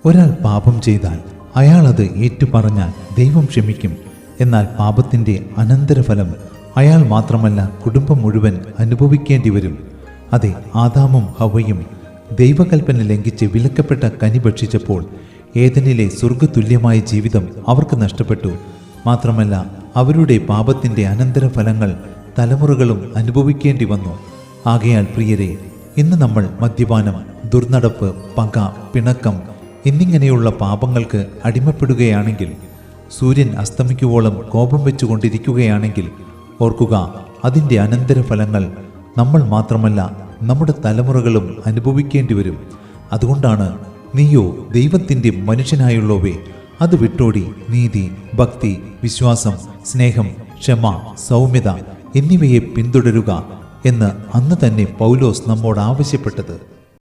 ഒരാൾ പാപം ചെയ്താൽ അയാൾ അത് ഏറ്റുപറഞ്ഞാൽ ദൈവം ക്ഷമിക്കും. എന്നാൽ പാപത്തിൻ്റെ അനന്തരഫലം അയാൾ മാത്രമല്ല കുടുംബം മുഴുവൻ അനുഭവിക്കേണ്ടി വരും. അതെ, ആദാമും ഹവ്വയും ദൈവകൽപ്പന ലംഘിച്ച് വിലക്കപ്പെട്ട കനി ഭക്ഷിച്ചപ്പോൾ ഏദനിലെ സ്വർഗതുല്യമായ ജീവിതം അവർക്ക് നഷ്ടപ്പെട്ടു. മാത്രമല്ല, അവരുടെ പാപത്തിൻ്റെ അനന്തരഫലങ്ങൾ തലമുറകളും അനുഭവിക്കേണ്ടി വന്നു. ആകയാൽ പ്രിയരെ, ഇന്ന് നമ്മൾ മദ്യപാനം, ദുർനടപ്പ്, പക, പിണക്കം എന്നിങ്ങനെയുള്ള പാപങ്ങൾക്ക് അടിമപ്പെടുകയാണെങ്കിൽ, സൂര്യൻ അസ്തമിക്കുവോളം കോപം വെച്ചുകൊണ്ടിരിക്കുകയാണെങ്കിൽ ഓർക്കുക, അതിൻ്റെ അനന്തരഫലങ്ങൾ നമ്മൾ മാത്രമല്ല നമ്മുടെ തലമുറകളും അനുഭവിക്കേണ്ടി വരും. അതുകൊണ്ടാണ് നീയോ ദൈവത്തിൻ്റെ മനുഷ്യനായുള്ളവേ, അത് വിട്ടോടി നീതി, ഭക്തി, വിശ്വാസം, സ്നേഹം, ക്ഷമ, സൗമ്യത എന്നിവയെ പിന്തുടരുക എന്ന് അന്ന് തന്നെ പൗലോസ് നമ്മോട് ആവശ്യപ്പെട്ടത്.